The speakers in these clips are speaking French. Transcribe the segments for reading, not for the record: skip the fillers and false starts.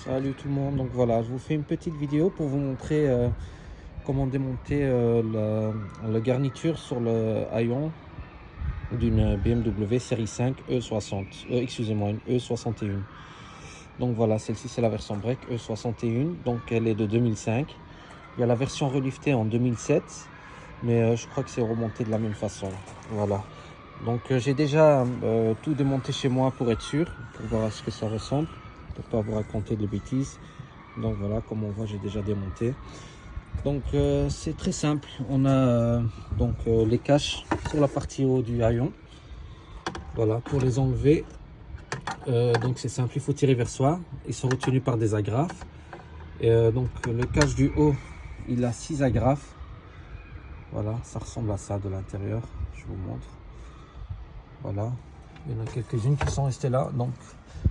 Salut tout le monde, donc voilà, je vous fais une petite vidéo pour vous montrer comment démonter la garniture sur le haillon d'une BMW série 5 E60, excusez-moi, une E61. Donc voilà, celle-ci c'est la version break E61, donc elle est de 2005. Il y a la version reliftée en 2007, mais je crois que c'est remonté de la même façon. Voilà, donc j'ai déjà tout démonté chez moi pour être sûr, pour voir à ce que ça ressemble, pour pas vous raconter de bêtises. Donc voilà, comme on voit, j'ai déjà démonté. Donc c'est très simple. On a les caches sur la partie haut du haillon. Voilà, pour les enlever, donc c'est simple, il faut tirer vers soi. Ils sont retenus par des agrafes. Donc le cache du haut, il a 6 agrafes. Voilà, ça ressemble à ça de l'intérieur. Je vous montre. Voilà, il y en a quelques-unes qui sont restées là. Donc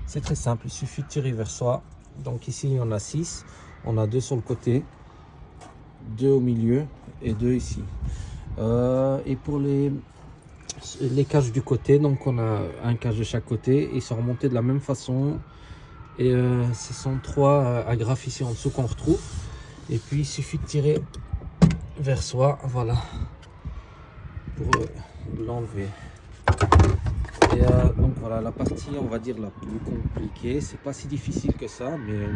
c'est très simple, il suffit de tirer vers soi. Donc ici, il y en a 6. On a 2 sur le côté, 2 au milieu et 2 ici. Et pour les caches du côté, donc on a un cache de chaque côté. Ils sont remontés de la même façon. Et ce sont 3 agrafes ici en dessous qu'on retrouve. Et puis il suffit de tirer vers soi, voilà, pour l'enlever. Et donc voilà, la partie, on va dire, la plus compliquée. C'est pas si difficile que ça, mais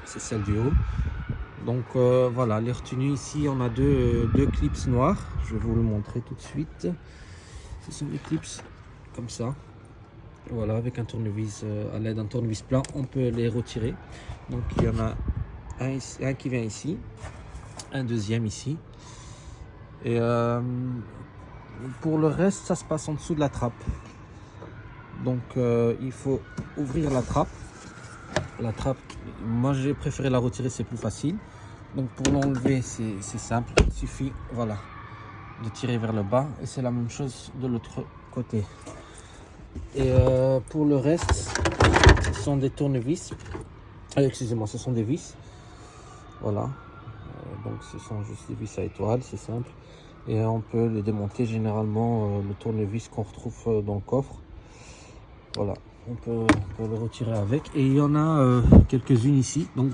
c'est celle du haut. Donc voilà, les retenues ici, on a deux clips noirs. Je vais vous le montrer tout de suite. Ce sont des clips comme ça. Voilà, avec un tournevis, à l'aide d'un tournevis plat, on peut les retirer. Donc il y en a un qui vient ici, un deuxième ici. Et pour le reste, ça se passe en dessous de la trappe. Donc il faut ouvrir la trappe. La trappe, moi j'ai préféré la retirer, c'est plus facile. Donc pour l'enlever, c'est simple, il suffit, voilà, de tirer vers le bas. Et c'est la même chose de l'autre côté. Et pour le reste, ce sont des tournevis. Excusez-moi, ce sont des vis. Voilà. Donc ce sont juste des vis à étoiles, c'est simple. Et on peut les démonter généralement, le tournevis qu'on retrouve dans le coffre. Voilà, on peut le retirer avec. Et il y en a quelques-unes ici. Donc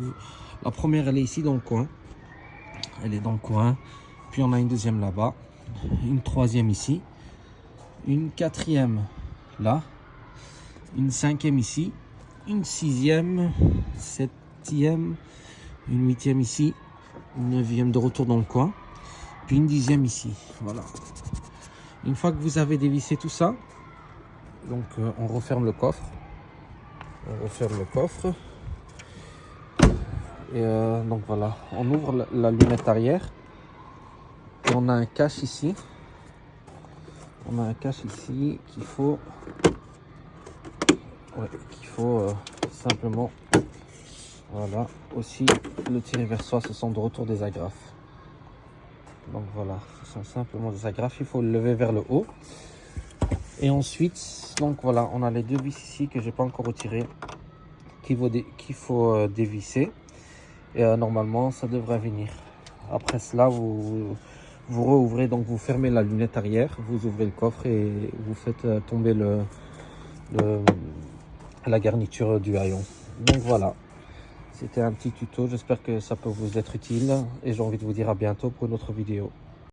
la première, elle est ici dans le coin. Elle est dans le coin. Puis on a une deuxième là-bas. Une troisième ici. Une quatrième là. Une cinquième ici. Une sixième. Septième. Une huitième ici. Une neuvième de retour dans le coin. Puis une dixième ici. Voilà. Une fois que vous avez dévissé tout ça, donc on referme le coffre. On referme le coffre. Et donc voilà, on ouvre la lunette arrière. Et on a un cache ici. On a un cache ici qu'il faut, simplement, voilà, aussi le tirer vers soi. Ce sont de retour des agrafes. Donc voilà, ce sont simplement des agrafes. Il faut le lever vers le haut. Et ensuite, donc voilà, on a les 2 vis ici que j'ai pas encore retirées, qu'il faut dévisser. Et normalement, ça devrait venir. Après cela, vous rouvrez, donc vous fermez la lunette arrière, vous ouvrez le coffre et vous faites tomber la garniture du haillon. Donc voilà, c'était un petit tuto. J'espère que ça peut vous être utile et j'ai envie de vous dire à bientôt pour une autre vidéo.